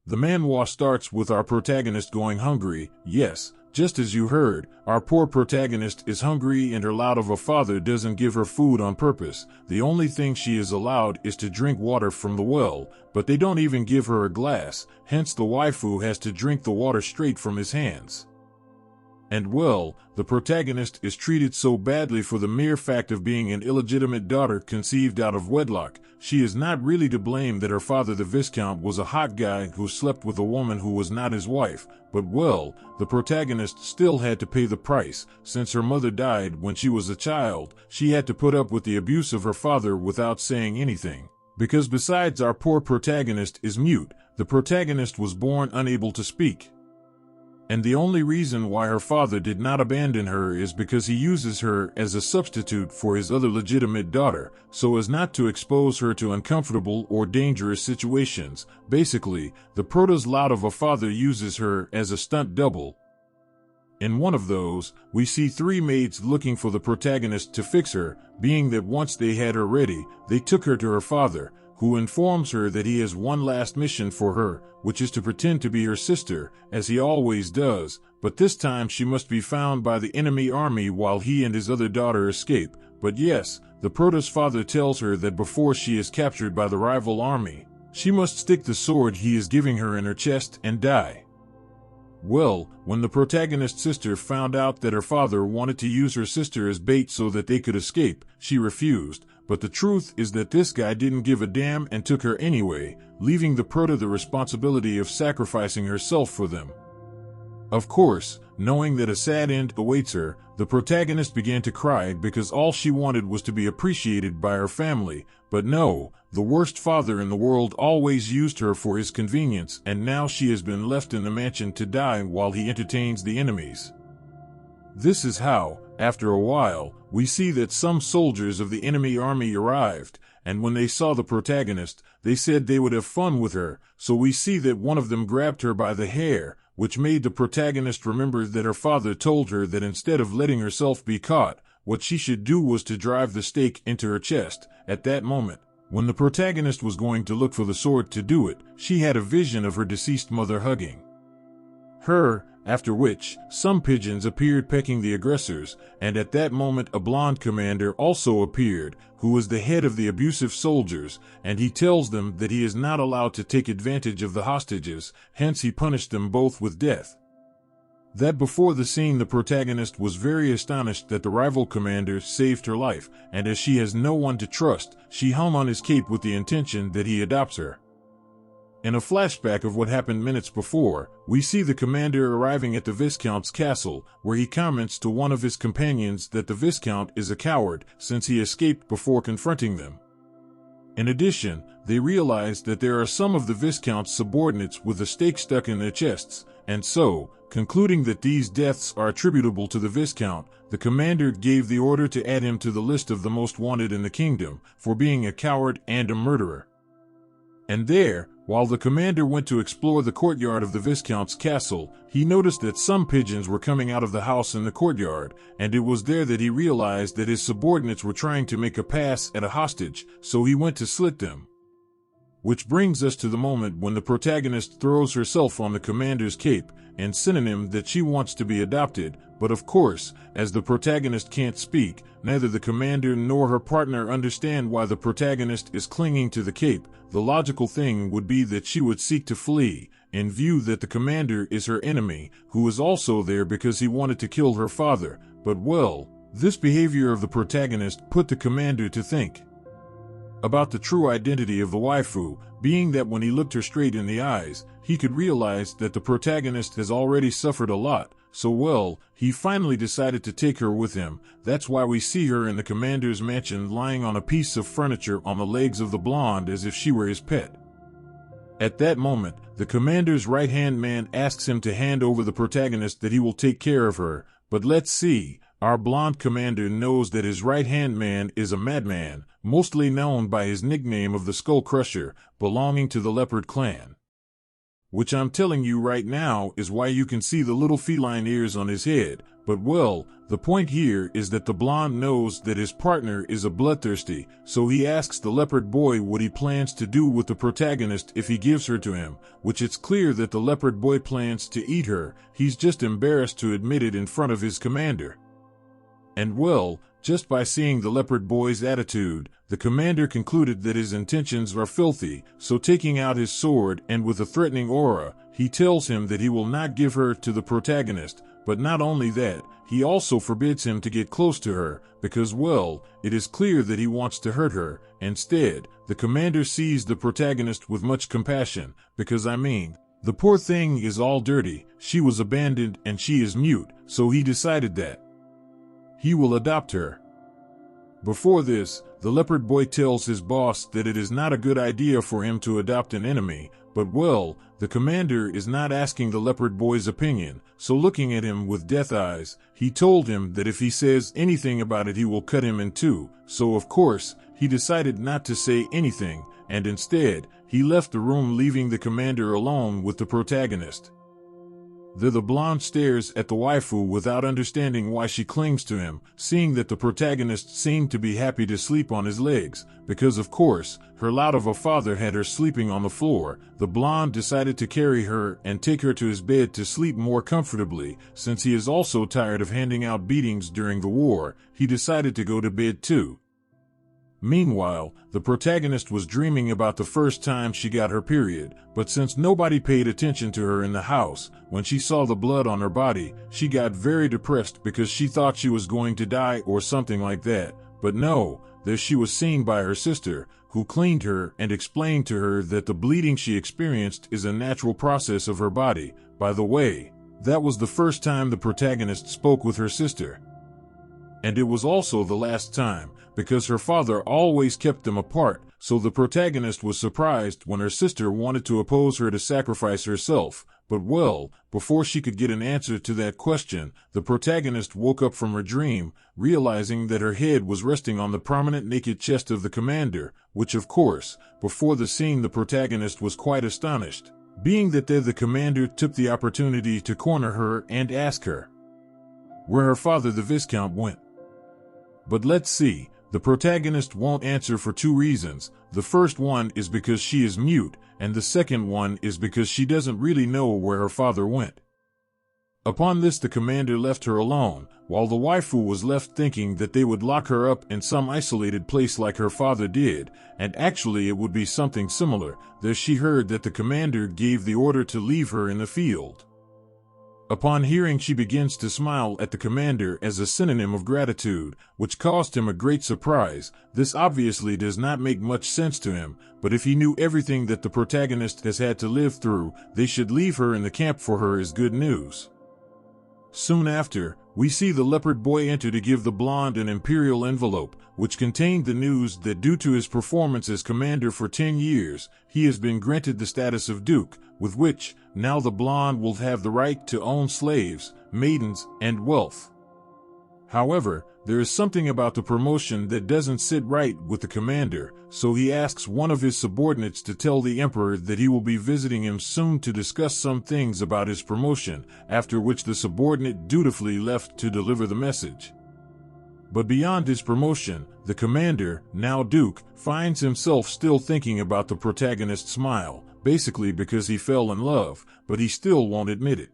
The manhwa starts with our protagonist going hungry. Yes, just as you heard, our poor protagonist is hungry and her lot of a father doesn't give her food on purpose. The only thing she is allowed is to drink water from the well, but they don't even give her a glass, hence the waifu has to drink the water straight from his hands. And well, the protagonist is treated so badly for the mere fact of being an illegitimate daughter conceived out of wedlock. She is not really to blame that her father the Viscount was a hot guy who slept with a woman who was not his wife, but well, the protagonist still had to pay the price. Since her mother died when she was a child, she had to put up with the abuse of her father without saying anything. Because besides our poor protagonist is mute, the protagonist was born unable to speak. And the only reason why her father did not abandon her is because he uses her as a substitute for his other legitimate daughter, so as not to expose her to uncomfortable or dangerous situations. Basically, the prota's lot of a father uses her as a stunt double. In one of those, we see three maids looking for the protagonist to fix her, being that once they had her ready, they took her to her father, who informs her that he has one last mission for her, which is to pretend to be her sister, as he always does, but this time she must be found by the enemy army while he and his other daughter escape. But yes, the prota's father tells her that before she is captured by the rival army, she must stick the sword he is giving her in her chest and die. Well, when the protagonist's sister found out that her father wanted to use her sister as bait so that they could escape, she refused. But the truth is that this guy didn't give a damn and took her anyway, leaving the prota the responsibility of sacrificing herself for them. Of course, knowing that a sad end awaits her, the protagonist began to cry because all she wanted was to be appreciated by her family. But no, the worst father in the world always used her for his convenience, and now she has been left in the mansion to die while he entertains the enemies. This is how, after a while, we see that some soldiers of the enemy army arrived, and when they saw the protagonist, they said they would have fun with her, so we see that one of them grabbed her by the hair, which made the protagonist remember that her father told her that instead of letting herself be caught, what she should do was to drive the stake into her chest. At that moment, when the protagonist was going to look for the sword to do it, she had a vision of her deceased mother hugging her, after which, some pigeons appeared pecking the aggressors, and at that moment a blonde commander also appeared, who was the head of the abusive soldiers, and he tells them that he is not allowed to take advantage of the hostages, hence he punished them both with death. That before the scene the protagonist was very astonished that the rival commander saved her life, and as she has no one to trust, she hung on his cape with the intention that he adopts her. In a flashback of what happened minutes before, we see the commander arriving at the Viscount's castle, where he comments to one of his companions that the Viscount is a coward since he escaped before confronting them. In addition, they realize that there are some of the Viscount's subordinates with a stake stuck in their chests, and so, concluding that these deaths are attributable to the Viscount, the commander gave the order to add him to the list of the most wanted in the kingdom, for being a coward and a murderer. And there, while the commander went to explore the courtyard of the Viscount's castle, he noticed that some pigeons were coming out of the house in the courtyard, and it was there that he realized that his subordinates were trying to make a pass at a hostage, so he went to slit them. Which brings us to the moment when the protagonist throws herself on the commander's cape, and synonym that she wants to be adopted, but of course, as the protagonist can't speak, neither the commander nor her partner understand why the protagonist is clinging to the cape. The logical thing would be that she would seek to flee, in view that the commander is her enemy, who is also there because he wanted to kill her father, but well, this behavior of the protagonist put the commander to think about the true identity of the waifu, being that when he looked her straight in the eyes, he could realize that the protagonist has already suffered a lot, so well, he finally decided to take her with him. That's why we see her in the commander's mansion lying on a piece of furniture on the legs of the blonde as if she were his pet. At that moment, the commander's right-hand man asks him to hand over the protagonist that he will take care of her, but let's see, our blonde commander knows that his right-hand man is a madman, mostly known by his nickname of the Skull Crusher, belonging to the Leopard clan. which I'm telling you right now is why you can see the little feline ears on his head. But well, the point here is that the blonde knows that his partner is a bloodthirsty, so he asks the leopard boy what he plans to do with the protagonist if he gives her to him, which it's clear that the leopard boy plans to eat her. He's just embarrassed to admit it in front of his commander. And well, just by seeing the leopard boy's attitude, the commander concluded that his intentions are filthy, so taking out his sword and with a threatening aura, he tells him that he will not give her to the protagonist. But not only that, he also forbids him to get close to her, because well, it is clear that he wants to hurt her. Instead, the commander sees the protagonist with much compassion, because the poor thing is all dirty, she was abandoned and she is mute, so he decided that he will adopt her. Before this, the leopard boy tells his boss that it is not a good idea for him to adopt an enemy, but well, the commander is not asking the leopard boy's opinion, so looking at him with death eyes, he told him that if he says anything about it he will cut him in two, so of course, he decided not to say anything, and instead, he left the room leaving the commander alone with the protagonist. There the blonde stares at the waifu without understanding why she clings to him, seeing that the protagonist seemed to be happy to sleep on his legs, because of course, her lot of a father had her sleeping on the floor. The blonde decided to carry her and take her to his bed to sleep more comfortably. Since he is also tired of handing out beatings during the war, he decided to go to bed too. Meanwhile, the protagonist was dreaming about the first time she got her period, but since nobody paid attention to her in the house, when she saw the blood on her body, she got very depressed because she thought she was going to die or something like that. But no, there she was seen by her sister, who cleaned her and explained to her that the bleeding she experienced is a natural process of her body. By the way, that was the first time the protagonist spoke with her sister. And it was also the last time, because her father always kept them apart, so the protagonist was surprised when her sister wanted to oppose her to sacrifice herself. But well, before she could get an answer to that question, the protagonist woke up from her dream, realizing that her head was resting on the prominent naked chest of the commander, which of course, before the scene the protagonist was quite astonished, being that there the commander took the opportunity to corner her and ask her where her father the Viscount went. But let's see. The protagonist won't answer for two reasons. The first one is because she is mute, and the second one is because she doesn't really know where her father went. Upon this the commander left her alone, while the waifu was left thinking that they would lock her up in some isolated place like her father did, and actually it would be something similar. There she heard that the commander gave the order to leave her in the field. Upon hearing, she begins to smile at the commander as a synonym of gratitude, which caused him a great surprise. This obviously does not make much sense to him, but if he knew everything that the protagonist has had to live through, they should leave her in the camp for her is good news. Soon after, we see the leopard boy enter to give the blonde an imperial envelope, which contained the news that due to his performance as commander for 10 years, he has been granted the status of duke, with which, now the blonde will have the right to own slaves, maidens, and wealth. However, there is something about the promotion that doesn't sit right with the commander, so he asks one of his subordinates to tell the emperor that he will be visiting him soon to discuss some things about his promotion, after which the subordinate dutifully left to deliver the message. But beyond his promotion, the commander, now duke, finds himself still thinking about the protagonist's smile, basically because he fell in love, but he still won't admit it.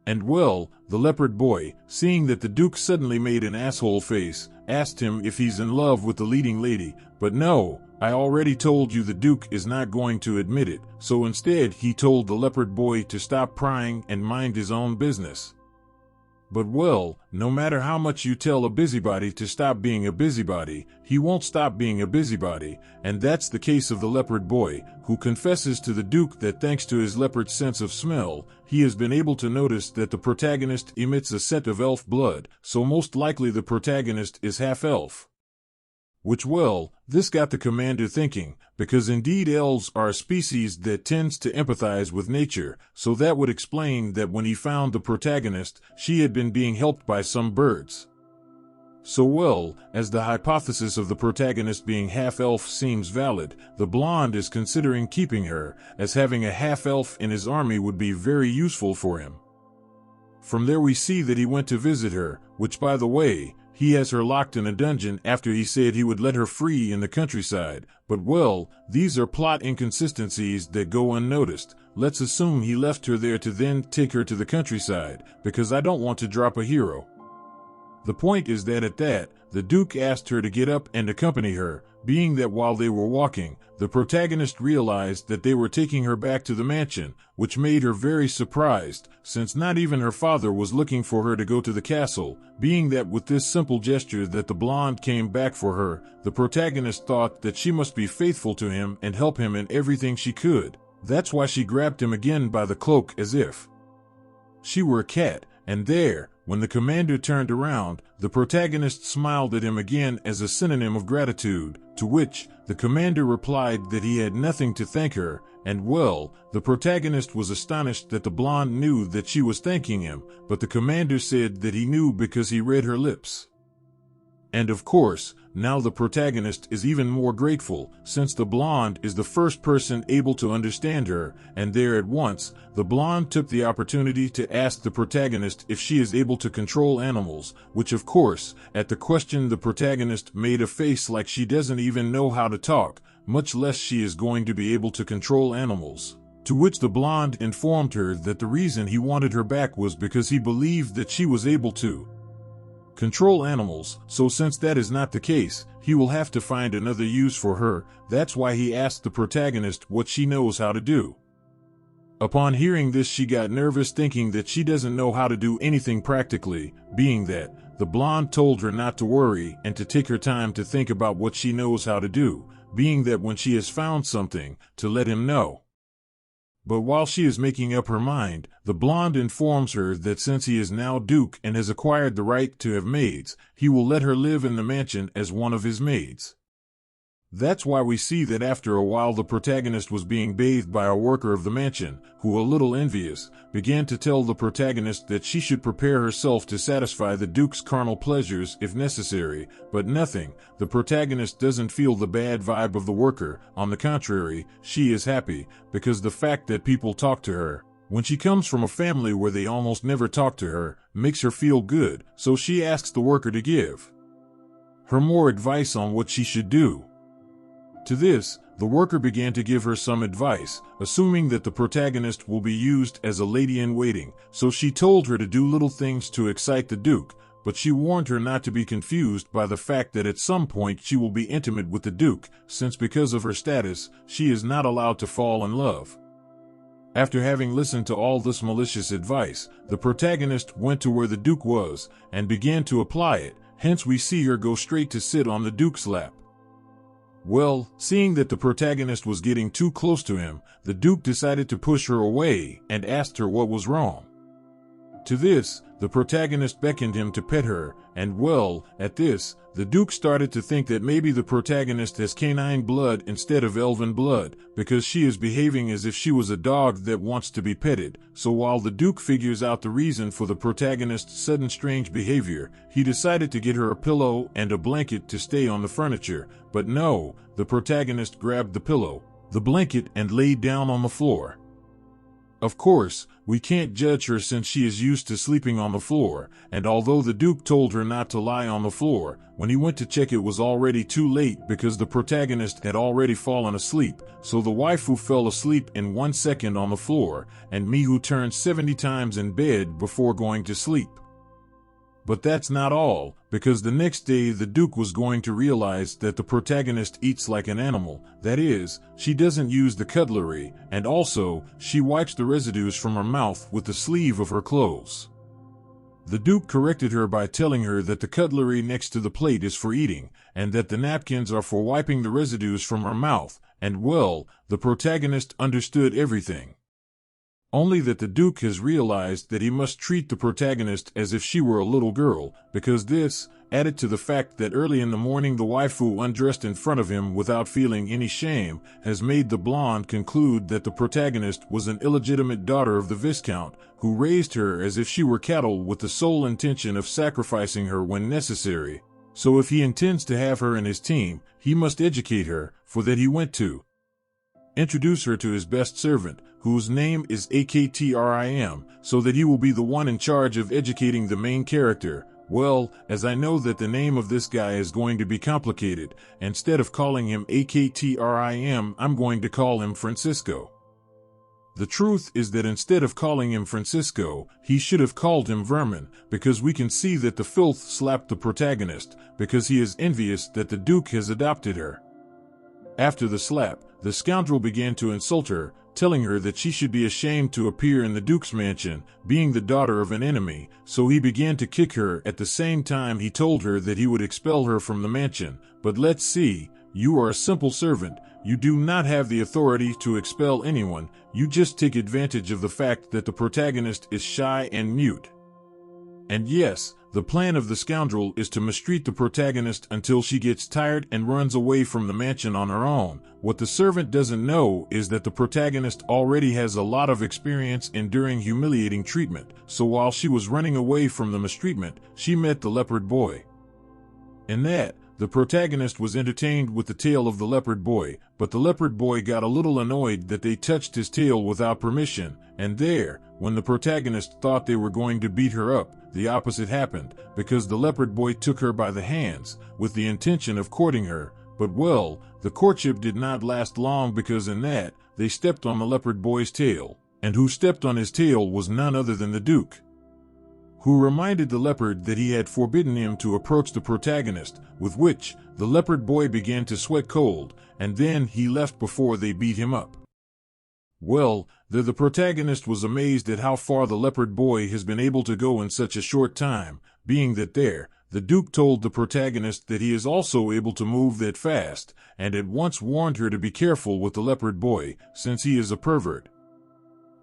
And well, the leopard boy, seeing that the duke suddenly made an asshole face, asked him if he's in love with the leading lady, but no, I already told you the duke is not going to admit it, so instead he told the leopard boy to stop prying and mind his own business. But well, no matter how much you tell a busybody to stop being a busybody, he won't stop being a busybody, and that's the case of the leopard boy, who confesses to the duke that thanks to his leopard sense of smell, he has been able to notice that the protagonist emits a scent of elf blood, so most likely the protagonist is half elf. Which well, this got the commander thinking, because indeed elves are a species that tends to empathize with nature, so that would explain that when he found the protagonist, she had been being helped by some birds. So well, as the hypothesis of the protagonist being half-elf seems valid, the blonde is considering keeping her, as having a half-elf in his army would be very useful for him. From there we see that he went to visit her, which by the way, he has her locked in a dungeon after he said he would let her free in the countryside, but well, these are plot inconsistencies that go unnoticed. Let's assume he left her there to then take her to the countryside, because I don't want to drop a hero. The point is that at that, the Duke asked her to get up and accompany her, being that while they were walking, the protagonist realized that they were taking her back to the mansion, which made her very surprised, since not even her father was looking for her to go to the castle, being that with this simple gesture that the blonde came back for her, the protagonist thought that she must be faithful to him and help him in everything she could. That's why she grabbed him again by the cloak as if she were a cat, and there, when the commander turned around, the protagonist smiled at him again as a synonym of gratitude, to which the commander replied that he had nothing to thank her, and well, the protagonist was astonished that the blonde knew that she was thanking him, but the commander said that he knew because he read her lips. And of course, now the protagonist is even more grateful, since the blonde is the first person able to understand her, and there at once, the blonde took the opportunity to ask the protagonist if she is able to control animals, which of course, at the question the protagonist made a face like she doesn't even know how to talk, much less she is going to be able to control animals. To which the blonde informed her that the reason he wanted her back was because he believed that she was able to control animals, so since that is not the case, he will have to find another use for her. That's why he asked the protagonist what she knows how to do. Upon hearing this, she got nervous, thinking that she doesn't know how to do anything practically, being that the blonde told her not to worry and to take her time to think about what she knows how to do, being that when she has found something, to let him know. But while she is making up her mind, the blonde informs her that since he is now Duke and has acquired the right to have maids, he will let her live in the mansion as one of his maids. That's why we see that after a while the protagonist was being bathed by a worker of the mansion, who, a little envious, began to tell the protagonist that she should prepare herself to satisfy the Duke's carnal pleasures if necessary, but nothing, the protagonist doesn't feel the bad vibe of the worker. On the contrary, she is happy, because the fact that people talk to her, when she comes from a family where they almost never talk to her, makes her feel good, so she asks the worker to give her more advice on what she should do. To this, the worker began to give her some advice, assuming that the protagonist will be used as a lady-in-waiting, so she told her to do little things to excite the Duke, but she warned her not to be confused by the fact that at some point she will be intimate with the Duke, since because of her status, she is not allowed to fall in love. After having listened to all this malicious advice, the protagonist went to where the Duke was, and began to apply it, hence we see her go straight to sit on the Duke's lap. Well, seeing that the protagonist was getting too close to him, the Duke decided to push her away and asked her what was wrong. To this, the protagonist beckoned him to pet her, and well, at this, the Duke started to think that maybe the protagonist has canine blood instead of elven blood, because she is behaving as if she was a dog that wants to be petted. So while the Duke figures out the reason for the protagonist's sudden strange behavior, he decided to get her a pillow and a blanket to stay on the furniture, but no, the protagonist grabbed the pillow, the blanket, and laid down on the floor. Of course, we can't judge her since she is used to sleeping on the floor, and although the Duke told her not to lie on the floor, when he went to check it was already too late because the protagonist had already fallen asleep, so the waifu fell asleep in 1 second on the floor, and Mihu turned 70 times in bed before going to sleep. But that's not all, because the next day the Duke was going to realize that the protagonist eats like an animal, that is, she doesn't use the cutlery, and also, she wipes the residues from her mouth with the sleeve of her clothes. The Duke corrected her by telling her that the cutlery next to the plate is for eating, and that the napkins are for wiping the residues from her mouth, and well, the protagonist understood everything. Only that the Duke has realized that he must treat the protagonist as if she were a little girl, because this, added to the fact that early in the morning the waifu undressed in front of him without feeling any shame, has made the blonde conclude that the protagonist was an illegitimate daughter of the Viscount, who raised her as if she were cattle with the sole intention of sacrificing her when necessary. So if he intends to have her in his team, he must educate her, for that he went to introduce her to his best servant, whose name is Aktrim, so that he will be the one in charge of educating the main character. Well, as I know that the name of this guy is going to be complicated, instead of calling him Aktrim, I'm going to call him Francisco. The truth is that instead of calling him Francisco, he should have called him Vermin, because we can see that the filth slapped the protagonist, because he is envious that the Duke has adopted her. After the slap, the scoundrel began to insult her, telling her that she should be ashamed to appear in the Duke's mansion, being the daughter of an enemy, so he began to kick her. At the same time he told her that he would expel her from the mansion. But let's see, you are a simple servant, you do not have the authority to expel anyone, you just take advantage of the fact that the protagonist is shy and mute. And yes, the plan of the scoundrel is to mistreat the protagonist until she gets tired and runs away from the mansion on her own. What the servant doesn't know is that the protagonist already has a lot of experience enduring humiliating treatment, so while she was running away from the mistreatment, she met the leopard boy. In that, the protagonist was entertained with the tale of the leopard boy, but the leopard boy got a little annoyed that they touched his tail without permission, and there, when the protagonist thought they were going to beat her up, the opposite happened, because the leopard boy took her by the hands, with the intention of courting her, but well, the courtship did not last long because in that, they stepped on the leopard boy's tail, and who stepped on his tail was none other than the Duke, who reminded the leopard that he had forbidden him to approach the protagonist, with which the leopard boy began to sweat cold, and then he left before they beat him up. Well, the protagonist was amazed at how far the leopard boy has been able to go in such a short time, being that the Duke told the protagonist that he is also able to move that fast, and at once warned her to be careful with the leopard boy, since he is a pervert.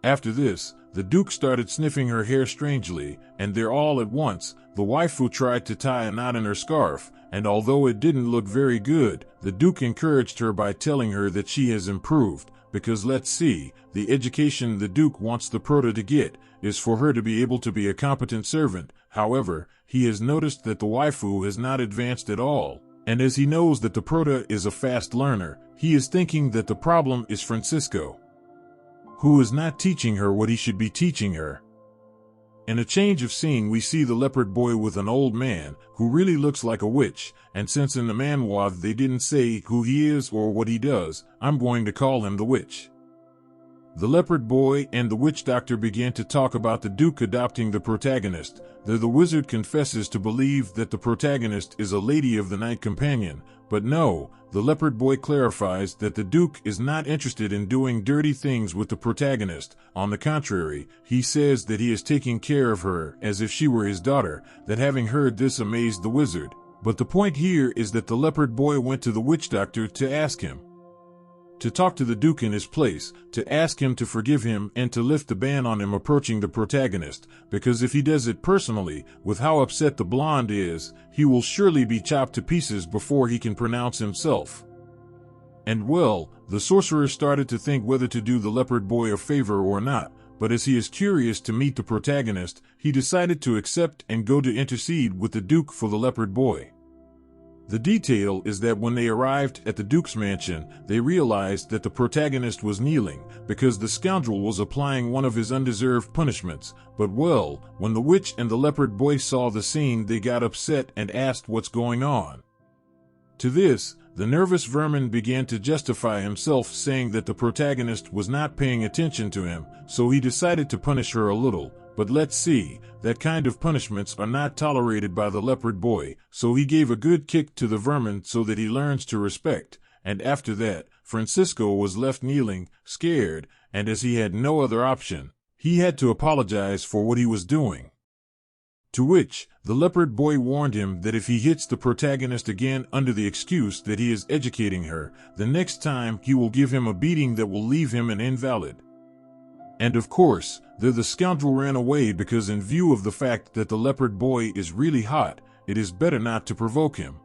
After this, the Duke started sniffing her hair strangely, and there all at once, the waifu tried to tie a knot in her scarf, and although it didn't look very good, the Duke encouraged her by telling her that she has improved, because let's see, the education the Duke wants the prota to get is for her to be able to be a competent servant. However, he has noticed that the waifu has not advanced at all, and as he knows that the prota is a fast learner, he is thinking that the problem is Francisco, who is not teaching her what he should be teaching her. In a change of scene we see the leopard boy with an old man, who really looks like a witch, and since in the manhwa they didn't say who he is or what he does, I'm going to call him the witch. The leopard boy and the witch doctor began to talk about the Duke adopting the protagonist. The wizard confesses to believe that the protagonist is a lady of the night companion, but no, the leopard boy clarifies that the Duke is not interested in doing dirty things with the protagonist. On the contrary, he says that he is taking care of her as if she were his daughter. That having heard this amazed the wizard. But the point here is that the leopard boy went to the witch doctor to ask him to talk to the Duke in his place, to ask him to forgive him and to lift the ban on him approaching the protagonist, because if he does it personally, with how upset the blonde is, he will surely be chopped to pieces before he can pronounce himself. And well, the sorcerer started to think whether to do the leopard boy a favor or not, but as he is curious to meet the protagonist, he decided to accept and go to intercede with the Duke for the leopard boy. The detail is that when they arrived at the Duke's mansion, they realized that the protagonist was kneeling, because the scoundrel was applying one of his undeserved punishments. But well, when the witch and the leopard boy saw the scene they got upset and asked what's going on. To this, the nervous vermin began to justify himself, saying that the protagonist was not paying attention to him, so he decided to punish her a little. But let's see, that kind of punishments are not tolerated by the leopard boy, so he gave a good kick to the vermin so that he learns to respect, and after that, Francisco was left kneeling, scared, and as he had no other option, he had to apologize for what he was doing. To which, the leopard boy warned him that if he hits the protagonist again under the excuse that he is educating her, the next time he will give him a beating that will leave him an invalid. And of course, the scoundrel ran away because in view of the fact that the leopard boy is really hot, it is better not to provoke him.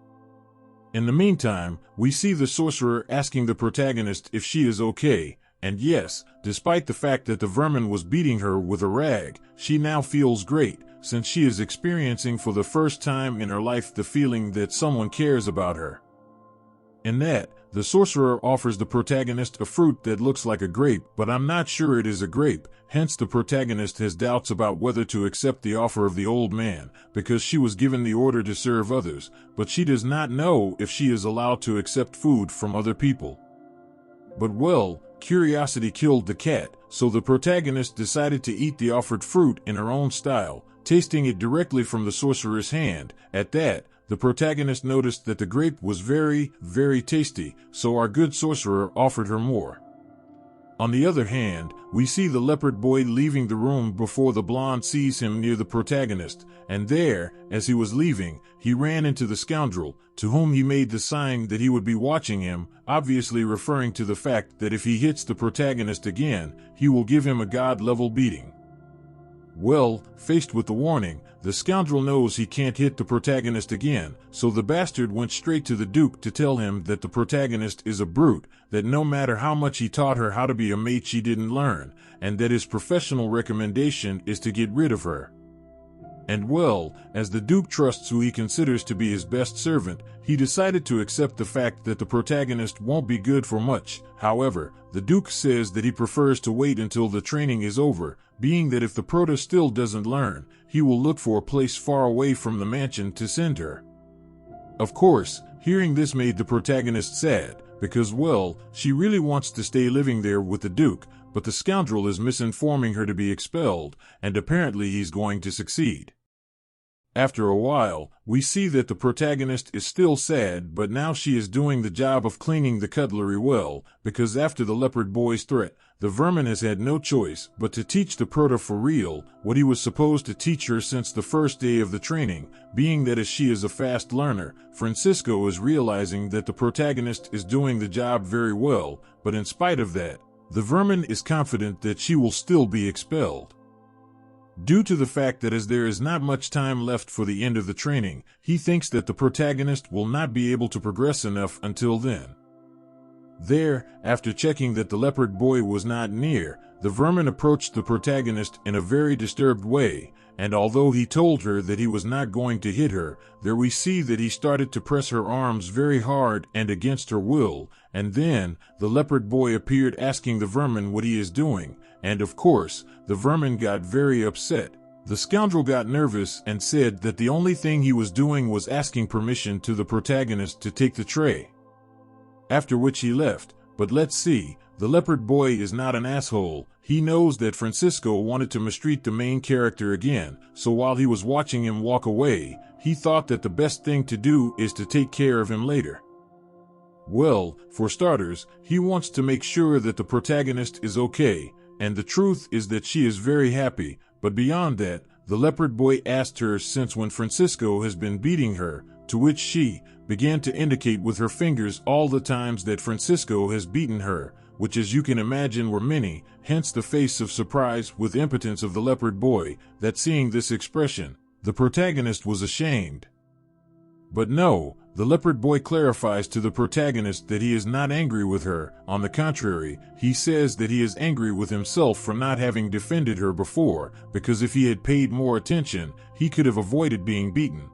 In the meantime, we see the sorcerer asking the protagonist if she is okay, And yes, despite the fact that the vermin was beating her with a rag, she now feels great, since she is experiencing for the first time in her life the feeling that someone cares about her. In that, the sorcerer offers the protagonist a fruit that looks like a grape, but I'm not sure it is a grape, hence the protagonist has doubts about whether to accept the offer of the old man, because she was given the order to serve others, but she does not know if she is allowed to accept food from other people. But well, curiosity killed the cat, so the protagonist decided to eat the offered fruit in her own style, tasting it directly from the sorcerer's hand. At that, the protagonist noticed that the grape was very, very tasty, so our good sorcerer offered her more. On the other hand, we see the leopard boy leaving the room before the blonde sees him near the protagonist, and there, as he was leaving, he ran into the scoundrel, to whom he made the sign that he would be watching him, obviously referring to the fact that if he hits the protagonist again, he will give him a god-level beating. Well, faced with the warning, the scoundrel knows he can't hit the protagonist again, so the bastard went straight to the Duke to tell him that the protagonist is a brute, that no matter how much he taught her how to be a mate she didn't learn, and that his professional recommendation is to get rid of her. And well, as the Duke trusts who he considers to be his best servant, he decided to accept the fact that the protagonist won't be good for much. However, the Duke says that he prefers to wait until the training is over, being that if the prota still doesn't learn, he will look for a place far away from the mansion to send her. Of course, hearing this made the protagonist sad, because well, she really wants to stay living there with the Duke, but the scoundrel is misinforming her to be expelled, and apparently he's going to succeed. After a while, we see that the protagonist is still sad, but now she is doing the job of cleaning the cutlery well, because after the leopard boy's threat, the vermin has had no choice but to teach the prota for real what he was supposed to teach her since the first day of the training, being that as she is a fast learner, Francisco is realizing that the protagonist is doing the job very well, but in spite of that, the vermin is confident that she will still be expelled. Due to the fact that as there is not much time left for the end of the training, he thinks that the protagonist will not be able to progress enough until then. There, after checking that the leopard boy was not near, the vermin approached the protagonist in a very disturbed way, and although he told her that he was not going to hit her, there we see that he started to press her arms very hard and against her will, and then the leopard boy appeared asking the vermin what he is doing, and of course, the vermin got very upset. The scoundrel got nervous and said that the only thing he was doing was asking permission to the protagonist to take the tray. After which he left, but let's see, the leopard boy is not an asshole. He knows that Francisco wanted to mistreat the main character again, so while he was watching him walk away, he thought that the best thing to do is to take care of him later. Well, for starters, he wants to make sure that the protagonist is okay, and the truth is that she is very happy, but beyond that, the leopard boy asked her since when Francisco has been beating her, to which she began to indicate with her fingers all the times that Francisco has beaten her, which as you can imagine were many, hence the face of surprise with impotence of the leopard boy, that seeing this expression, the protagonist was ashamed. But no, the leopard boy clarifies to the protagonist that he is not angry with her. On the contrary, he says that he is angry with himself for not having defended her before, because if he had paid more attention, he could have avoided being beaten.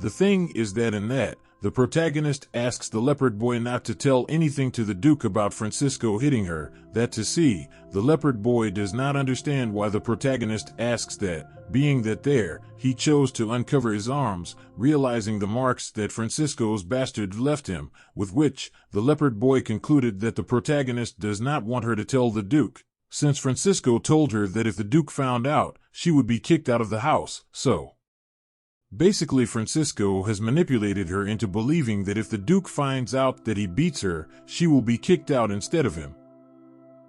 The thing is that in that, the protagonist asks the leopard boy not to tell anything to the Duke about Francisco hitting her, that to see, the leopard boy does not understand why the protagonist asks that, being that there, he chose to uncover his arms, realizing the marks that Francisco's bastard left him, with which, the leopard boy concluded that the protagonist does not want her to tell the Duke, since Francisco told her that if the Duke found out, she would be kicked out of the house, so. Basically, Francisco has manipulated her into believing that if the Duke finds out that he beats her, she will be kicked out instead of him.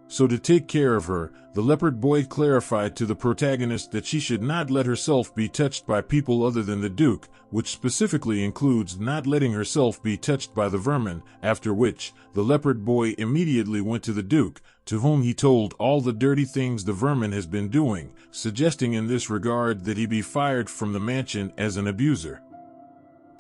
So to take care of her, the leopard boy clarified to the protagonist that she should not let herself be touched by people other than the Duke, which specifically includes not letting herself be touched by the vermin, after which, the leopard boy immediately went to the Duke, to whom he told all the dirty things the vermin has been doing, suggesting in this regard that he be fired from the mansion as an abuser.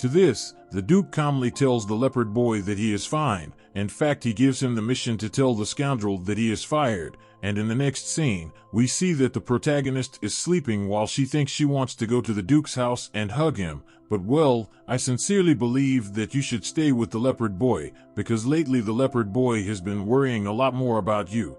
To this, the Duke calmly tells the leopard boy that he is fine. In fact, he gives him the mission to tell the scoundrel that he is fired, and in the next scene, we see that the protagonist is sleeping while she thinks she wants to go to the Duke's house and hug him. But well, I sincerely believe that you should stay with the leopard boy, because lately the leopard boy has been worrying a lot more about you.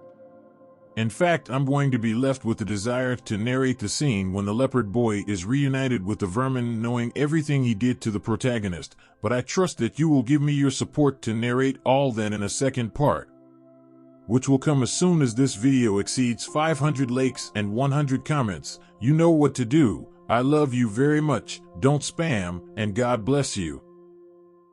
In fact, I'm going to be left with the desire to narrate the scene when the leopard boy is reunited with the vermin, knowing everything he did to the protagonist, but I trust that you will give me your support to narrate all that in a second part, which will come as soon as this video exceeds 500 likes and 100 comments. You know what to do. I love you very much, don't spam, and God bless you.